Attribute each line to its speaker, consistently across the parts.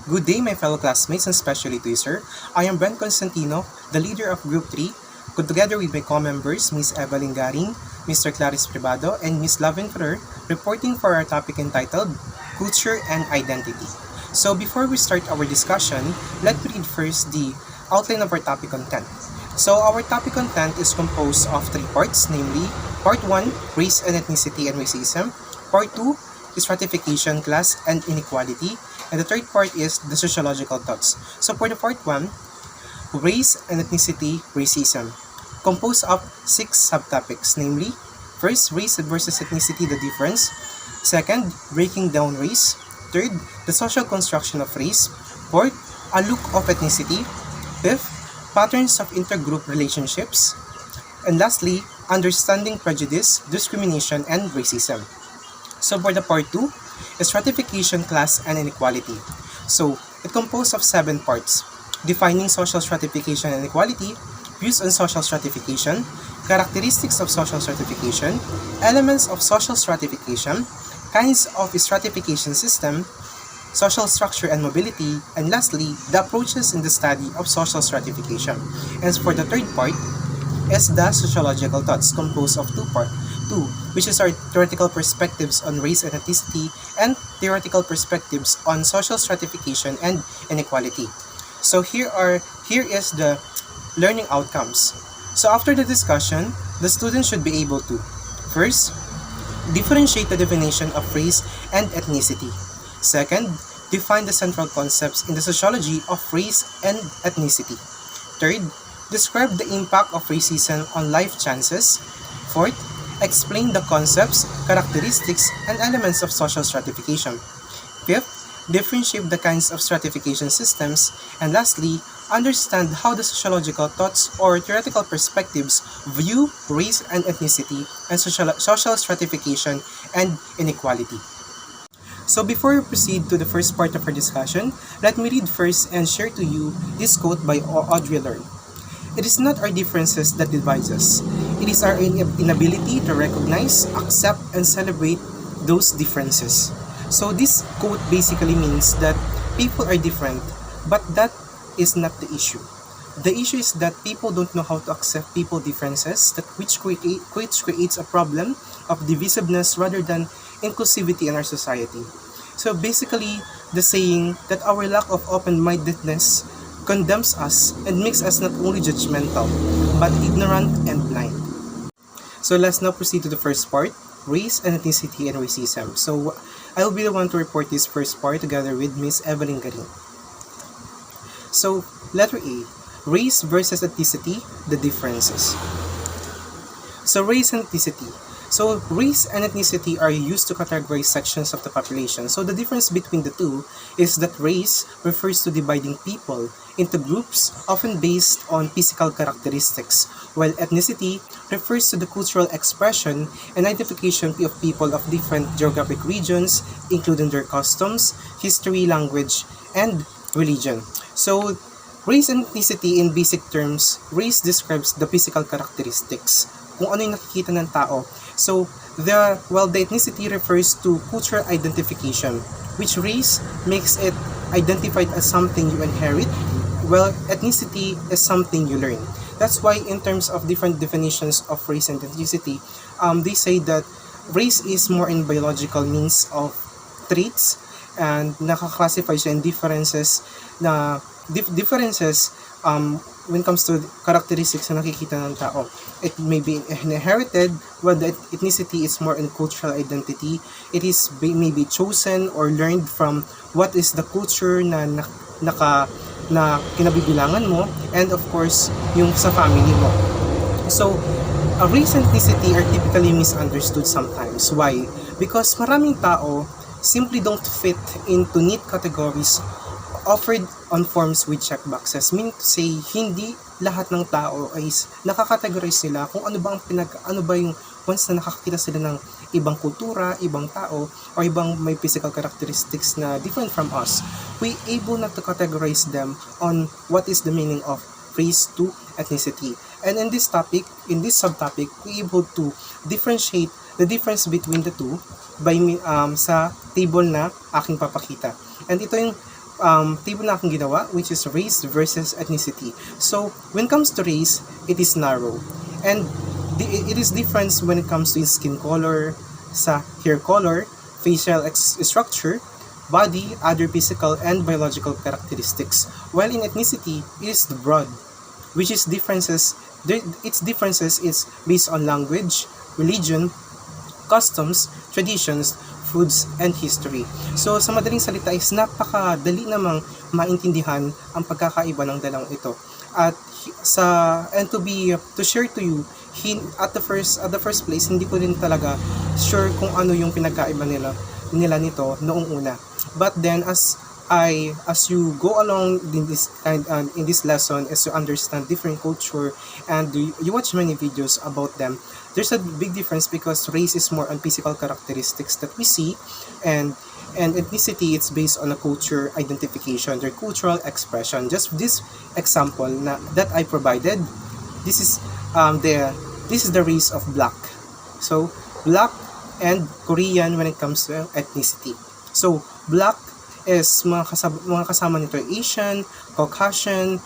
Speaker 1: Good day, my fellow classmates and especially to you, sir. I am Brent Constantino, the leader of Group 3, together with my co-members, Ms. Evelyn Garing, Mr. Clarice Privado, and Ms. Lavin Ferrer, reporting for our topic entitled Culture and Identity. So before we start our discussion, let's read first the outline of our topic content. So our topic content is composed of three parts, namely Part 1, Race and Ethnicity and Racism, Part 2, Stratification, Class, and Inequality, and the third part is the sociological thoughts. So for the part 1, Race and Ethnicity, Racism, composed of 6 subtopics, namely, first, race versus ethnicity, the difference. Second, breaking down race. Third, the social construction of race. Fourth, a look of ethnicity. Fifth, patterns of intergroup relationships. And lastly, understanding prejudice, discrimination, and racism. So for the part 2, stratification, class, and inequality. So it composed of 7 parts: defining social stratification and inequality, views on social stratification, characteristics of social stratification, elements of social stratification, kinds of stratification system, social structure and mobility, and lastly, the approaches in the study of social stratification. And for the third part is the sociological thoughts, composed of 2 parts. 2, which is our theoretical perspectives on race and ethnicity, and theoretical perspectives on social stratification and inequality. So here is the learning outcomes. So after the discussion, the student should be able to first, differentiate the definition of race and ethnicity. Second, define the central concepts in the sociology of race and ethnicity. Third, describe the impact of racism on life chances. Fourth, explain the concepts, characteristics, and elements of social stratification. Fifth, differentiate the kinds of stratification systems. And lastly, understand how the sociological thoughts or theoretical perspectives view race and ethnicity and social stratification and inequality. So before we proceed to the first part of our discussion, let me read first and share to you this quote by Audre Lorde. It is not our differences that divide us. It is our inability to recognize, accept, and celebrate those differences. So this quote basically means that people are different, but that is not the issue. The issue is that people don't know how to accept people's differences, which creates a problem of divisiveness rather than inclusivity in our society. So basically, the saying that our lack of open-mindedness condemns us and makes us not only judgmental, but ignorant and blind. So let's now proceed to the first part, race and ethnicity and racism. So I will be the one to report this first part together with Ms. Evelyn Garing. So letter A, race versus ethnicity, the differences. So race and ethnicity. So race and ethnicity are used to categorize sections of the population. So the difference between the two is that race refers to dividing people into groups often based on physical characteristics, while ethnicity refers to the cultural expression and identification of people of different geographic regions, including their customs, history, language, and religion. So race and ethnicity in basic terms, race describes the physical characteristics, kung ano yung nakikita ng tao. So, while the ethnicity refers to cultural identification, which race makes it identified as something you inherit, while ethnicity is something you learn. That's why in terms of different definitions of race and ethnicity, they say that race is more in biological means of traits, and nakaklasify siya in differences when it comes to characteristics na nakikita ng tao. It may be inherited, while the ethnicity is more in cultural identity. It is maybe chosen or learned from what is the culture na kinabibilangan mo, and of course, yung sa family mo. So, race and ethnicity are typically misunderstood sometimes. Why? Because maraming tao simply don't fit into neat categories offered on forms with checkboxes. Meaning to say, hindi lahat ng tao ay nakakategorize sila kung ano ba yung once na nakakita sila ng ibang kultura, ibang tao, or ibang may physical characteristics na different from us, we able not to categorize them on what is the meaning of race to ethnicity. And in this subtopic, we able to differentiate the difference between the two by sa table na aking papakita. And ito yung table na akong ginawa, which is race versus ethnicity. So, when it comes to race, it is narrow. And it is different when it comes to skin color, sa hair color, facial structure, body, other physical and biological characteristics. While in ethnicity, it is broad, which is differences. Its differences is based on language, religion, customs, traditions, foods, and history. So, sa madaling salita is napakadali namang maintindihan ang pagkakaiba ng dalawang ito. At to share to you, at the first place, hindi ko rin talaga sure kung ano yung pinagkaiba nila nito noong una. But then as you go along in this lesson, as you understand different culture and you watch many videos about them, there's a big difference because race is more on physical characteristics that we see, and ethnicity, it's based on a culture identification, their cultural expression. Just this example that I provided, this is the race of black. So black and Korean when it comes to ethnicity. So black is mga kasama nito Asian, Caucasian,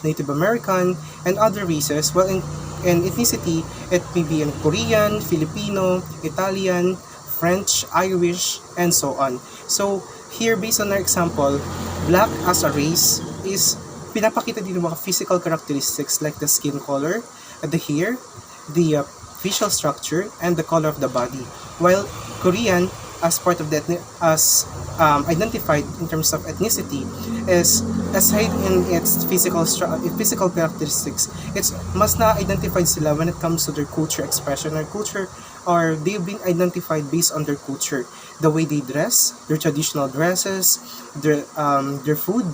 Speaker 1: Native American, and other races. Well, in ethnicity, it may be in Korean, Filipino, Italian, French, Irish, and so on. So here, based on our example, black as a race is pinapakita dito mga physical characteristics like the skin color, the hair, the facial structure, and the color of the body. While Korean, as part of that, identified in terms of ethnicity, is aside in its physical characteristics, it's mas na-identified sila when it comes to their culture expression or they've been identified based on their culture, the way they dress, their traditional dresses, their food,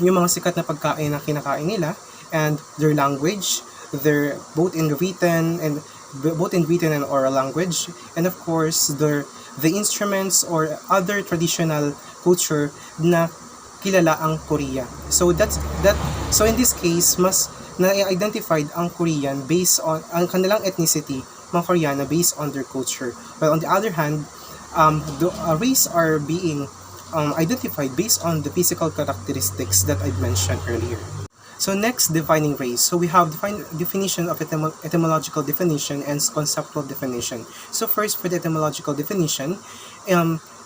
Speaker 1: yung mga sikat na pagkain na kinakain nila, and their language, their both in written and oral language, and of course the instruments or other traditional culture na kilala ang Korea. So so in this case, mas na-identified ang Korean based on ang kanilang ethnicity, mga Koreano, based on their culture. While on the other hand, the race are being identified based on the physical characteristics that I mentioned earlier. So next, defining race. So we have definition of etymological definition and conceptual definition. So first, for the etymological definition,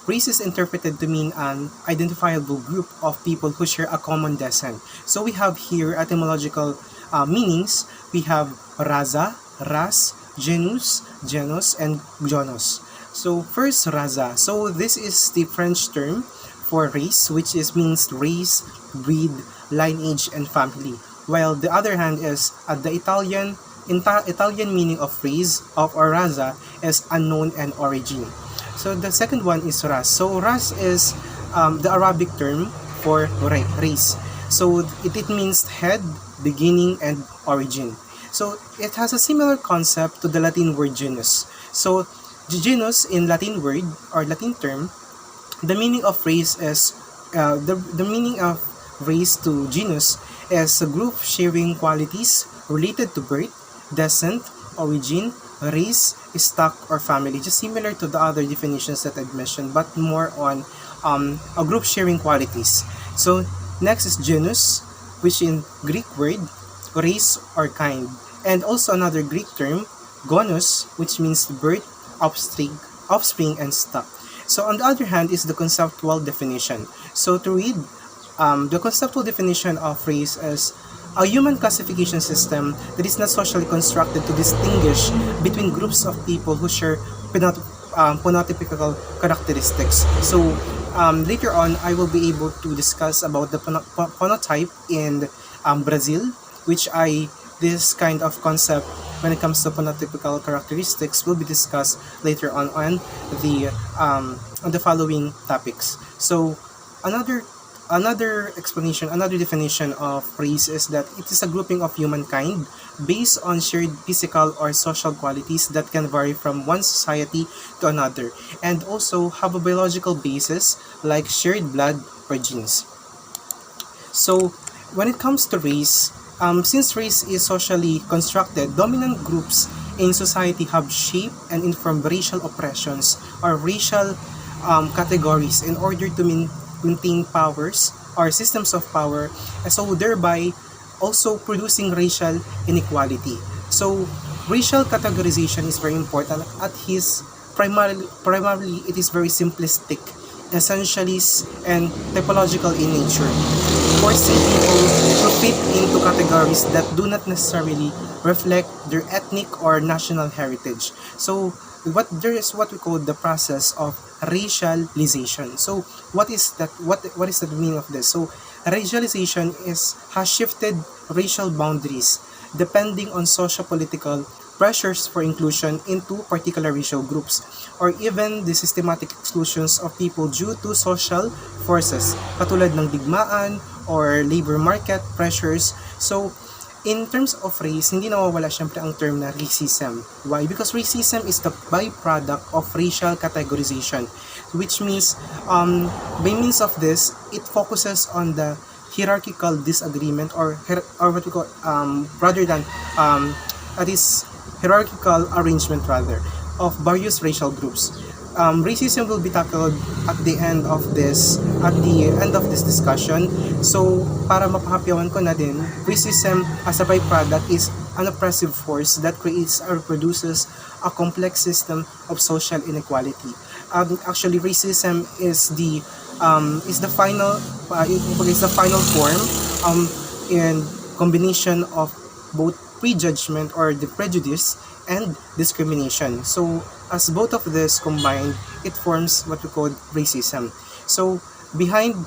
Speaker 1: race is interpreted to mean an identifiable group of people who share a common descent. So we have here etymological meanings. We have raza, ras, genus, genus, and genus. So first, raza. So this is the French term for race, which means race, breed, lineage, and family. While the other hand is the Italian meaning of race or raza is unknown and origin. So the second one is ras. So ras is the Arabic term for race. So it means head, beginning, and origin. So it has a similar concept to the Latin word genus. So genus in Latin word or Latin term, the meaning of race is the meaning of race to genus is a group sharing qualities related to birth, descent, origin, race, stock, or family. Just similar to the other definitions that I've mentioned, but more on a group sharing qualities. So next is genus, which in Greek word, race or kind. And also another Greek term, gonus, which means birth, offspring, and stock. So on the other hand is the conceptual definition. So to read, the conceptual definition of race is a human classification system that is not socially constructed to distinguish between groups of people who share phenotypical characteristics. So later on, I will be able to discuss about the phenotype in Brazil, this kind of concept when it comes to phenotypical characteristics will be discussed later on the following topics. So another explanation, another definition of race is that it is a grouping of humankind based on shared physical or social qualities that can vary from one society to another and also have a biological basis like shared blood or genes. So when it comes to race, since race is socially constructed, dominant groups in society have shaped and informed racial oppressions or racial categories in order to maintain powers or systems of power, and so thereby also producing racial inequality. So racial categorization is very important at his primarily it is very simplistic, essentialist, and typological in nature, forcing people to fit into categories that do not necessarily reflect their ethnic or national heritage. So there is what we call the process of racialization. So what is that? What is the meaning of this? So racialization has shifted racial boundaries depending on socio-political pressures for inclusion into particular racial groups, or even the systematic exclusions of people due to social forces katulad ng digmaan or labor market pressures. So in terms of race, hindi nawawala syempre ang term na racism. Why? Because racism is the byproduct of racial categorization, which means by means of this, it focuses on the hierarchical disagreement or what we call rather than that is hierarchical arrangement rather of various racial groups. Racism will be tackled at the end of this discussion. So para mapahapyawan ko na din, racism as a byproduct is an oppressive force that creates or produces a complex system of social inequality. Actually, racism is the final form in combination of both prejudgment or the prejudice and discrimination. So as both of this combined, it forms what we call racism. So behind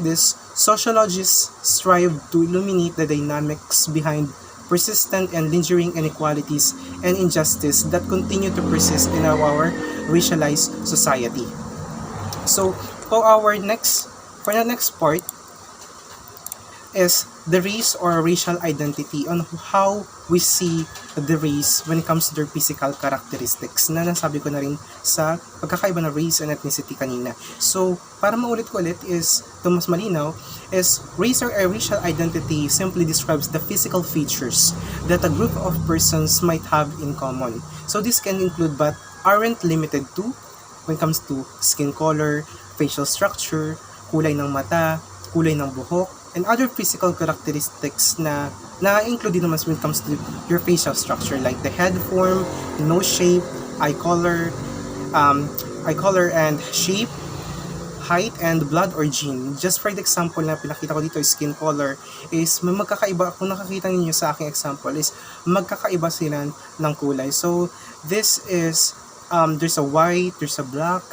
Speaker 1: this, sociologists strive to illuminate the dynamics behind persistent and lingering inequalities and injustice that continue to persist in our racialized society. So for the next part is the race or racial identity, on how we see the race when it comes to their physical characteristics na nasabi ko na rin sa pagkakaiba ng race and ethnicity kanina. So para maulit ko ulit is to mas malinaw is race or a racial identity simply describes the physical features that a group of persons might have in common. So this can include but aren't limited to when it comes to skin color, facial structure, kulay ng mata, kulay ng buhok, and other physical characteristics na include naman when it comes to your facial structure like the head form, nose shape, eye color and shape, height, and blood or gene. Just for the example na pinakita ko dito, skin color is may magkakaiba. Kung nakakita niyo sa aking example is magkakaiba sila ng kulay. So this is there's a white, there's a black,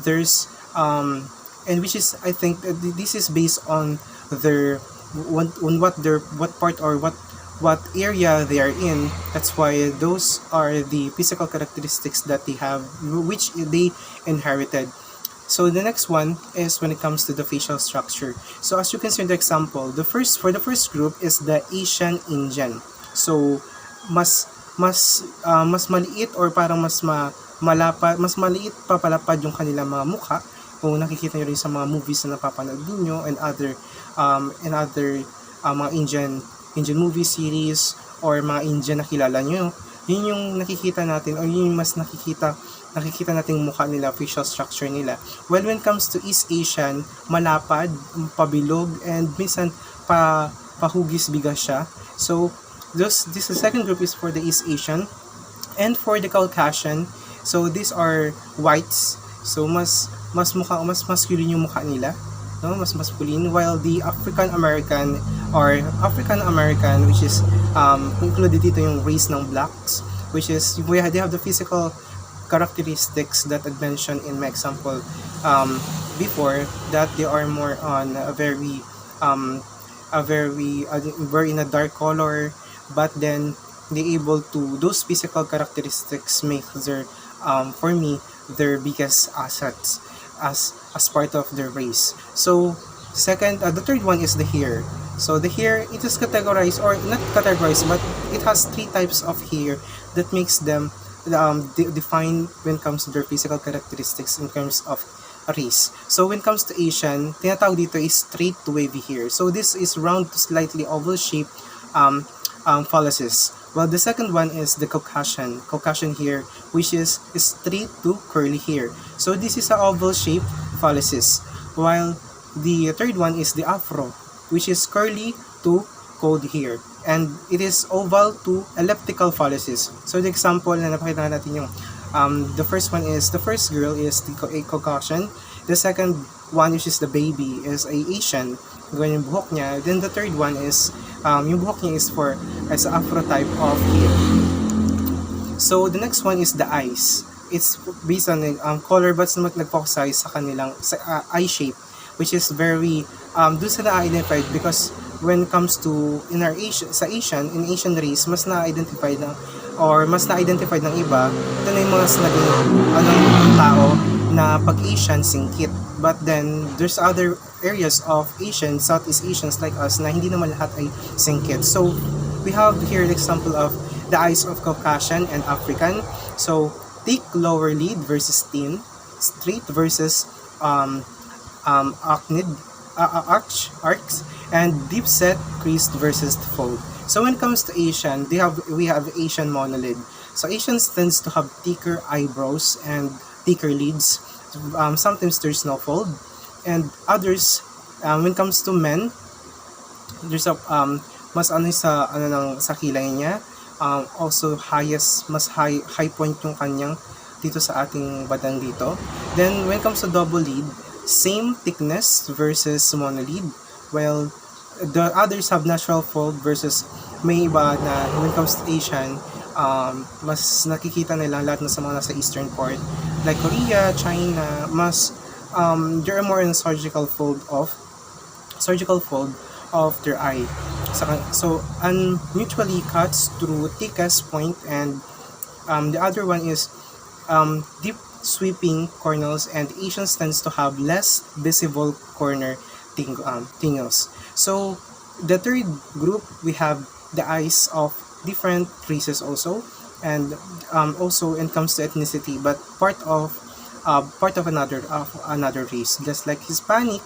Speaker 1: there's and which is I think this is based on what part or what area they are in. That's why those are the physical characteristics that they have, which they inherited. So the next one is when it comes to the facial structure. So as you can see in the example, for the first group is the Asian Indian. So mas maliit or parang mas maliit papalapad yung kanilang mga mukha. Kung nakikita nyo rin sa mga movies na napapanood niyo and other mga Indian movie series or mga Indian na kilala nyo, yun yung nakikita natin or yun yung mas nakikita nating mukha nila, facial structure nila. Well, when it comes to East Asian, malapad, pabilog, and minsan pahugis bigas siya. So this second group is for the East Asian. And for the Caucasian, so these are whites. So mas masculine yung mukha nila, no? Mas masculine, while the African American, which is included dito yung race ng blacks, which is they have the physical characteristics that I mentioned in my example before, that they are more on a very in a dark color, but then they able to, those physical characteristics make their for me their biggest assets as part of their race. So the third one is the hair. So the hair, it is categorized, or not categorized, but it has three types of hair that makes them define when it comes to their physical characteristics in terms of race. So when it comes to Asian, tinatawag dito is straight to wavy hair. So this is round to slightly oval shape follices, Well, the second one is the Caucasian hair, which is straight to curly hair. So this is a oval shape phalluses, while the third one is the Afro, which is curly to cold hair, and it is oval to elliptical phalluses. So the example na napakita natin yung the first one is the first girl is a Caucasian, the second one which is the baby is a Asian, ganyan yung buhok niya. Then the third one is yung buhok niya is for as Afro type of hair. So the next one is the eyes. It's based on the color, but nag-focus sa kanilang eye shape, which is very doon sa na-identified because when it comes to in Asian race, mas na-identified ng iba, ito na yung mga naging tao na pag Asian singkit. But then there's other areas of Southeast Asians like us na hindi naman lahat ay singkit. So we have here the example of the eyes of Caucasian and African. So thick lower lid versus thin, straight versus arcs, and deep set creased versus fold. So when it comes to Asian, we have Asian monolid. So Asians tends to have thicker eyebrows and thicker lids. Sometimes there's no fold, and others when it comes to men, there's a mas sa kilay niya, also mas high point yung kanyang dito sa ating badang dito. Then when it comes to double lid, same thickness versus monolid, while the others have natural fold versus may iba na when it comes to Asian, mas nakikita nila lahat na sa mga nasa eastern part like Korea, China, mas there are more in surgical fold of their eye. So mutually cuts through thickest point, and the other one is deep sweeping corners, and Asians tends to have less visible corner tingles. So the third group, we have the eyes of different races also, and also when it comes to ethnicity, but part of another race, just like Hispanic.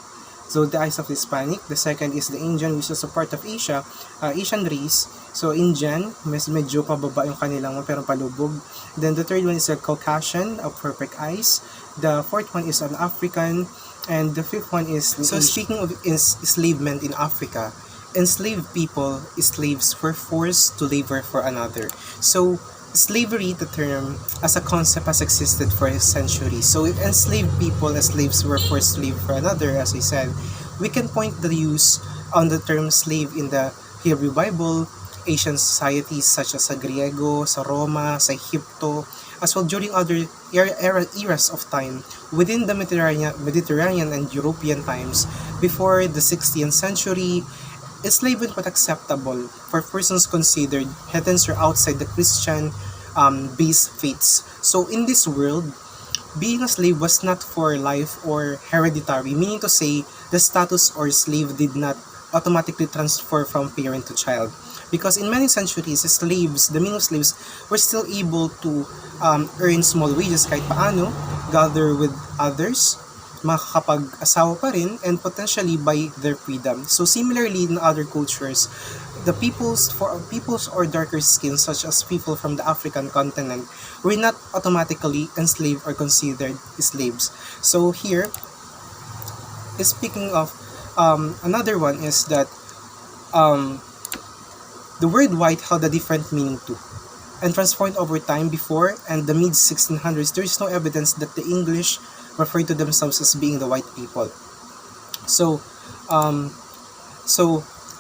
Speaker 1: So the eyes of Hispanic. The second is the Indian, which is a part of Asian race. So Indian, medyo pababa yung kanilang pero palubog. Then the third one is a Caucasian of perfect eyes. The fourth one is an African, and the fifth one is so Asian. Speaking of enslavement in Africa, enslaved people, slaves were forced to labor for another. So slavery, the term as a concept, has existed for centuries. So if enslaved people as slaves were forced to live for another, as I said, we can point the use on the term slave in the Hebrew Bible, Asian societies such as sa Griego, sa Roma, sa Egypto, as well during other eras of time within the Mediterranean and European times. Before the 16th century, enslavement was acceptable for persons considered heathens or outside the Christian based faiths. So in this world, being a slave was not for life or hereditary, meaning to say the status or slave did not automatically transfer from parent to child. Because in many centuries, the meaning of slaves were still able to earn small wages kahit paano, gather with others, makakapag-asawa pa rin, and potentially buy their freedom. So similarly in other cultures, the peoples or darker skins, such as people from the African continent, were not automatically enslaved or considered slaves. So here, speaking of another one is that the word white held a different meaning too, and transformed over time. Before and the mid-1600s, there is no evidence that the English referred to themselves as being the white people. So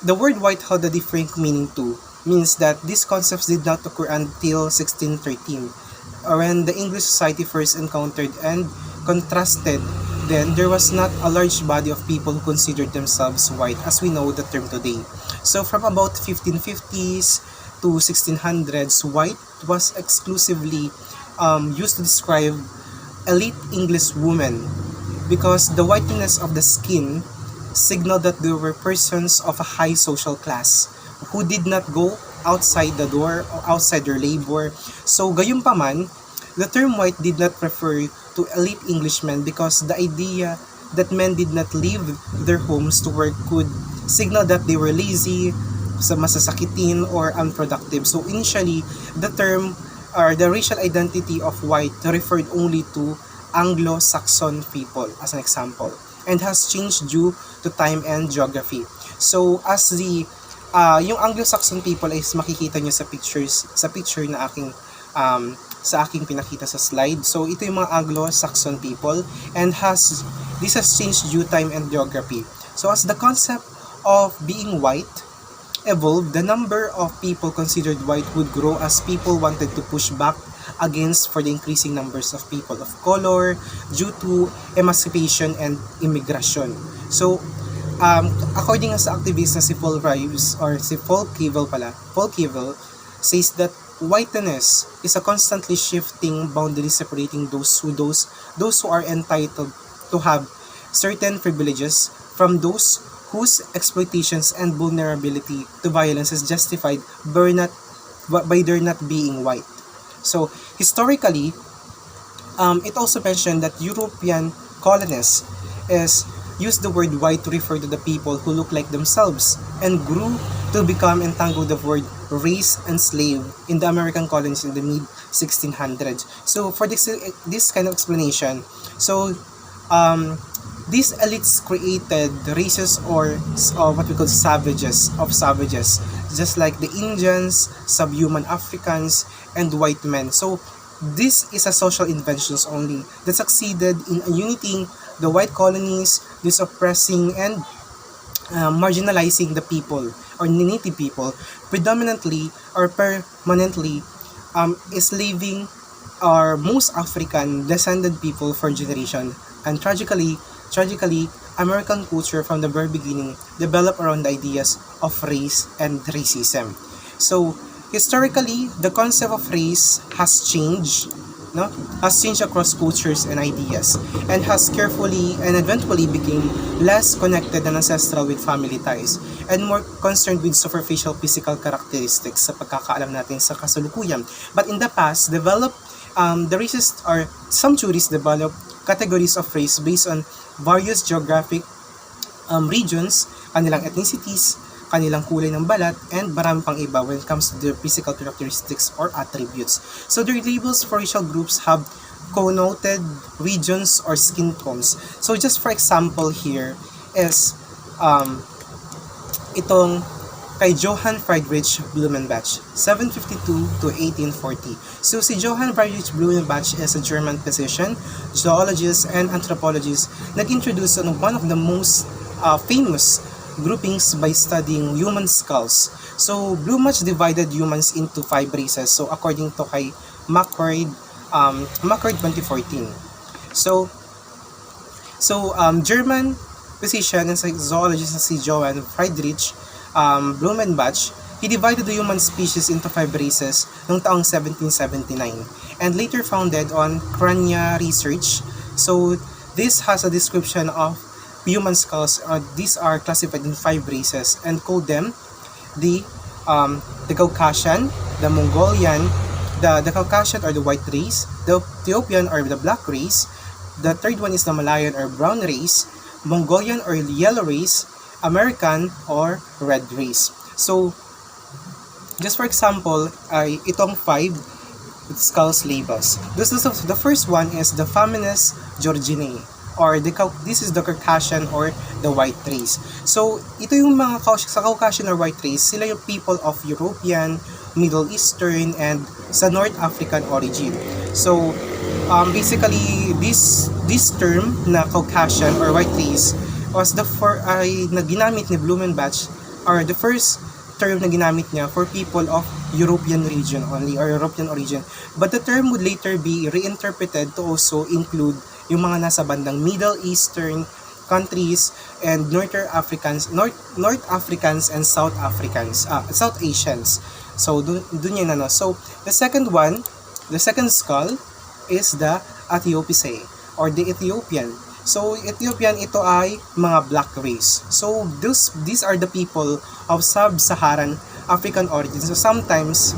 Speaker 1: the word white held a different meaning too, means that these concepts did not occur until 1613, when the English society first encountered and contrasted. Then there was not a large body of people who considered themselves white as we know the term today. So from about 1550s to 1600s, white was exclusively used to describe elite English women, because the whiteness of the skin signaled that they were persons of a high social class who did not go outside the door or outside their labor. So gayunpaman, the term white did not refer to elite Englishmen, because the idea that men did not leave their homes to work could signal that they were lazy, masasakitin or unproductive. So initially, the term or the racial identity of white referred only to Anglo-Saxon people as an example, and has changed due to time and geography. So as the yung Anglo-Saxon people is makikita nyo sa picture na aking sa aking pinakita sa slide. So ito yung mga Anglo-Saxon people, and this has changed due time and geography. So as the concept of being white evolved, the number of people considered white would grow as people wanted to push back against for the increasing numbers of people of color due to emancipation and immigration. So according sa activist na si Paul Rives or si Paul Cavill says that whiteness is a constantly shifting boundary separating those who are entitled to have certain privileges from those whose exploitations and vulnerability to violence is justified by their not being white. So historically, it also mentioned that European colonists used the word white to refer to the people who look like themselves, and grew to become entangled with the word race and slave in the American colonies in the mid 1600s. So for this kind of explanation, so these elites created races or what we call savages, just like the Indians, subhuman Africans, and white men. So this is a social inventions only that succeeded in uniting the white colonies, this oppressing and marginalizing the people or native people, predominantly or permanently enslaving our most African descended people for generation. And tragically, American culture from the very beginning developed around the ideas of race and racism. So historically, the concept of race has changed across cultures and ideas, and has carefully and eventually became less connected and ancestral with family ties, and more concerned with superficial physical characteristics sa pagkakaalam natin sa kasalukuyan. But in the past, the racist or some theories developed categories of race based on various geographic regions, kanilang ethnicities, kanilang kulay ng balat, and marami pang iba when it comes to their physical characteristics or attributes. So their labels for racial groups have connoted regions or skin tones. So just for example here is itong kay Johann Friedrich Blumenbach, 752 to 1840. So si Johann Friedrich Blumenbach is a German physician, zoologist, and anthropologist. Nag-introduce on one of the most famous groupings by studying human skulls. So Blumenbach divided humans into 5 races. So according to kay McCord 2014. So German physician and zoologist si Johann Friedrich Blumenbach, he divided the human species into 5 races noong taong 1779, and later founded on crania research. So this has a description of human skulls. These are classified in 5 races and called them the Caucasian, the Mongolian, the Caucasian or the white race, the Ethiopian or the black race, the third one is the Malayan or brown race, Mongolian or yellow race, American or red race. So just for example, itong 5 skulls labels. The first one is the Famenes Georginae, or this is the Caucasian or the white race. So ito yung mga sa Caucasian or white race, sila yung people of European, Middle Eastern, and sa North African origin. So basically this term na Caucasian or white race was na ginamit ni Blumenbach, or the first term na ginamit niya for people of European region only, or European origin. But the term would later be reinterpreted to also include yung mga nasa bandang Middle Eastern countries and North Africans and South Asians. So dun yan ano. So the second skull is the Ethiopiae, or the Ethiopian. So Ethiopian, ito ay mga black race. So these are the people of sub-Saharan African origin. So sometimes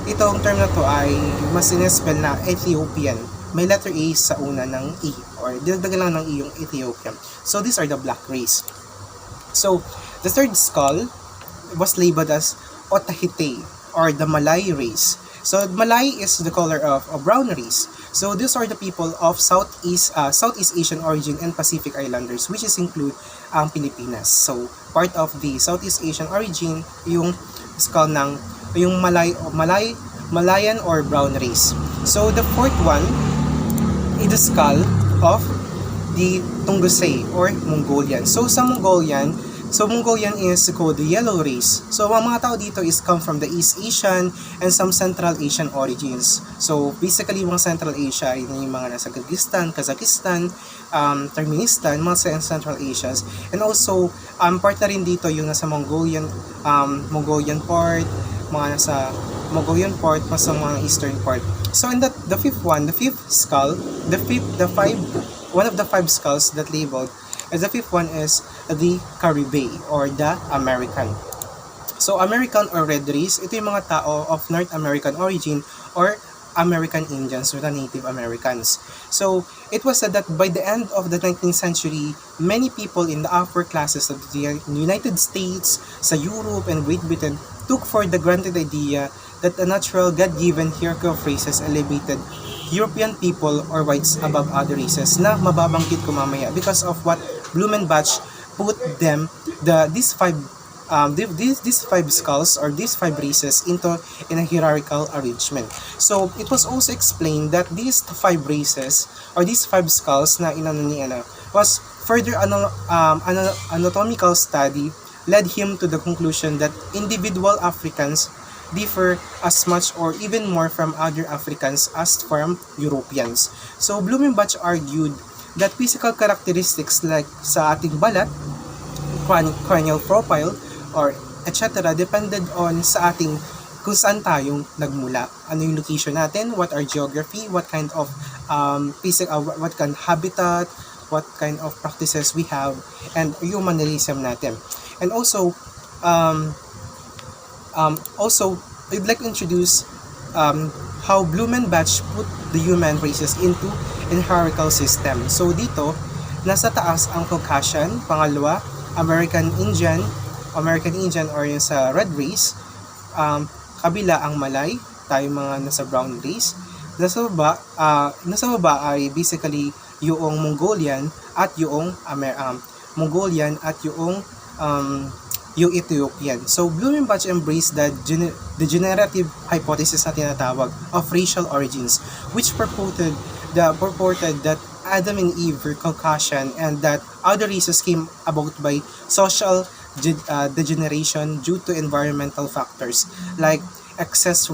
Speaker 1: itong term na to ay mas sinespell na Ethiopian. May letter A sa una ng E, or dinagdagan lang ng E yung Ethiopian. So these are the black race. So the third skull was labeled as Otaheite, or the Malay race. So Malay is the color of a brown race. So these are the people of Southeast Asian origin and Pacific Islanders, which is include ang Pilipinas. So part of the Southeast Asian origin yung skull ng yung Malayan or brown race. So the fourth one is the skull of the Tunggusay or Mongolian. So Mongolian is called the yellow race. So ang mga tao dito is come from the East Asian and some Central Asian origins. So basically mga Central Asia ay yung mga nasa Kyrgyzstan, Kazakhstan, Turkmenistan, mga Central Asias. And also part na rin dito yung nasa Mongolian part, mga nasa Mongolian part, mas mga eastern part. So in the fifth skull, one of the five skulls that labeled, and the fifth one is the Caribbean or the American. So American or red race, ito yung mga tao of North American origin or American Indians or the Native Americans. So it was said that by the end of the 19th century, many people in the upper classes of the United States, sa Europe and Great Britain took for the granted idea that a natural God-given hierarchy of races elevated European people or whites above other races na mababanggit ko mamaya because of what Blumenbach put them these five skulls or these five races in a hierarchical arrangement. So it was also explained that these five races or these five skulls na was further anatomical study led him to the conclusion that individual Africans differ as much or even more from other Africans as from Europeans. So Blumenbach argued that physical characteristics like sa ating balat, cranial profile, or etc. depended on sa ating kung saan tayong nagmula. Ano yung location natin, what our geography, what kind of what kind of habitat, what kind of practices we have, and humanism natin. And also I'd like to introduce how Blumenbach put the human races into an hierarchical system. So dito, nasa taas ang Caucasian, pangalawa, American Indian or yung sa red race, kabila ang Malay, tayo mga nasa brown race. Nasa baba ay basically yung Mongolian at yung yung Ethiopian. So Blumenbach embraced the generative hypothesis na tinatawag of racial origins, which purported that Adam and Eve were Caucasian and that other races came about by social degeneration due to environmental factors like excess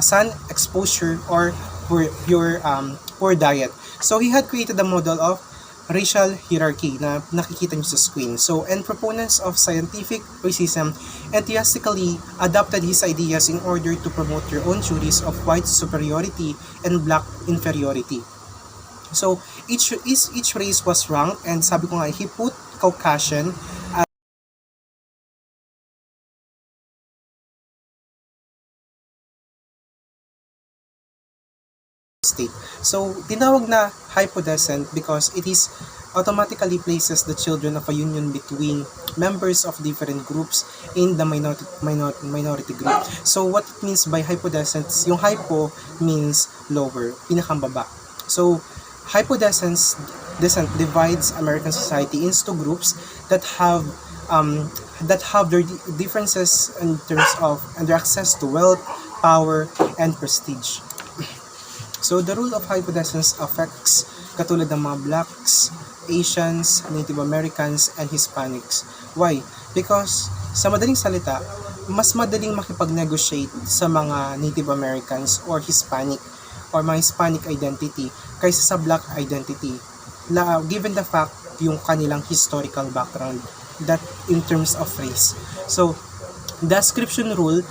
Speaker 1: sun exposure or poor diet. So he had created a model of racial hierarchy na nakikita nyo sa screen. So, and proponents of scientific racism enthusiastically adopted his ideas in order to promote their own theories of white superiority and black inferiority. So, each race was ranked, and sabi ko nga, he put Caucasian state. So, tinawag na hypodescent because it is automatically places the children of a union between members of different groups in the minority group. So, what it means by hypodescent, yung hypo means lower, pinakambaba. So, hypodescent divides American society into groups that have their differences in terms of and their access to wealth, power, and prestige. So, the rule of hypodescence affects katulad ng mga blacks, Asians, Native Americans, and Hispanics. Why? Because, sa madaling salita, mas madaling makipag-negotiate sa mga Native Americans or Hispanic or mga Hispanic identity kaysa sa black identity. Given the fact yung kanilang historical background that in terms of race. So, the ascription rule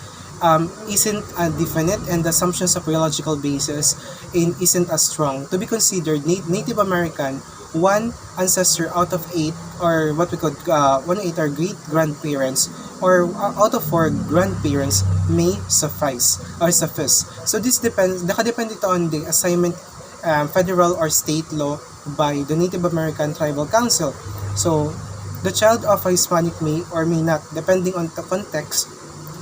Speaker 1: isn't definite, and the assumptions of biological basis isn't as strong. To be considered, Native American, one ancestor out of 8, or what we call 1/8 are great grandparents, or out of 4 grandparents may suffice. So this depends, nakadepende ito on the assignment, federal or state law by the Native American Tribal Council. So The child of a Hispanic may or may not, depending on the context,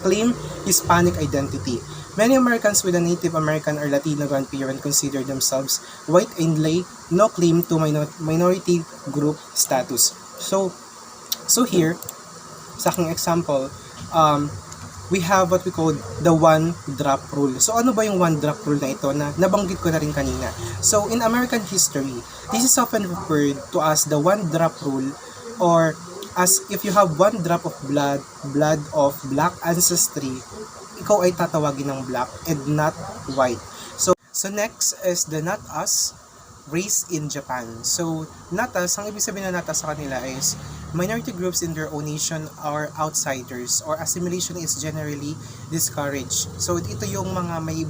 Speaker 1: claim Hispanic identity. Many Americans with a Native American or Latino grandparent consider themselves white and lay no claim to minority group status. So here, sa aking example, we have what we call the one drop rule. So ano ba yung one drop rule na ito na nabanggit ko na rin kanina? So in American history, this is often referred to as the one drop rule, or as if you have one drop of blood of black ancestry, ikaw ay tatawagin ng black and not white. So next is the not us race in Japan. So not us, ang ibig sabihin na not us sa kanila is minority groups in their own nation are outsiders, or assimilation is generally discouraged. So ito yung mga may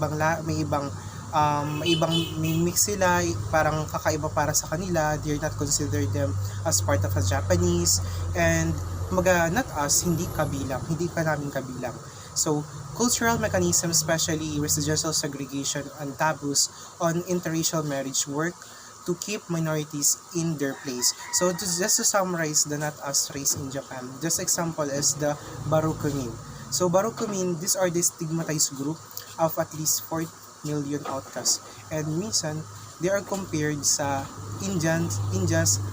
Speaker 1: mix sila, parang kakaiba para sa kanila, they're not considered them as part of a Japanese, and not us, hindi ka namin kabilang. So cultural mechanisms, especially residual segregation and taboos on interracial marriage, work to keep minorities in their place. So just to summarize the not us race in Japan, this example is the Barokumin. So Barokumin, these are the stigmatized group of at least 4 million outcasts, and minsan they are compared sa Indians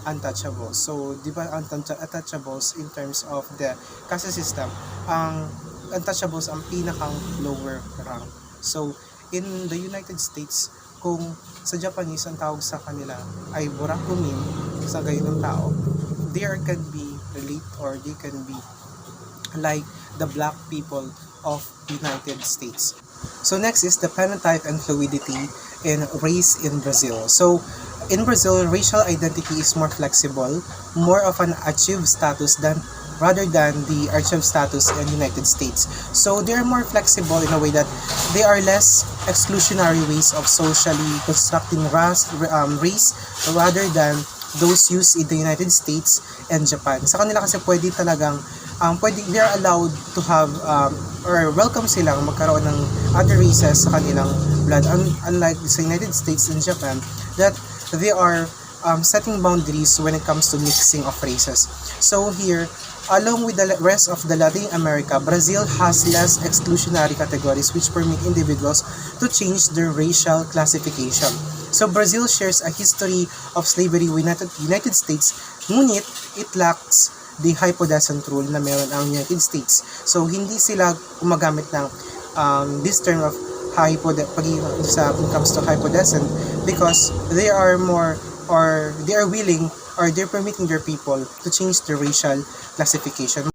Speaker 1: untouchables. So di ba untouchables in terms of the caste system, ang untouchables ang pinakang lower rank. So in the United States, kung sa Japanese ang tawag sa kanila ay Burakumin, sa gayon ng tao, they can be relate, or they can be like the black people of United States. So next is the phenotype and fluidity in race in Brazil. So in Brazil, racial identity is more flexible, more of an achieved status rather than the achieved status in United States. So they are more flexible in a way that they are less exclusionary ways of socially constructing race rather than those used in the United States and Japan. Sa kanila kasi they are allowed to have or welcome silang magkaroon ng other races sa kanilang blood, unlike sa United States and Japan that they are setting boundaries when it comes to mixing of races. So here, along with the rest of the Latin America, Brazil has less exclusionary categories which permit individuals to change their racial classification. So Brazil shares a history of slavery with United States, ngunit it lacks the hypodescent rule na meron ang United States. So hindi sila gumagamit ng this term of when it comes to hypodescent, because they are more, or they are willing, or they're permitting their people to change their racial classification.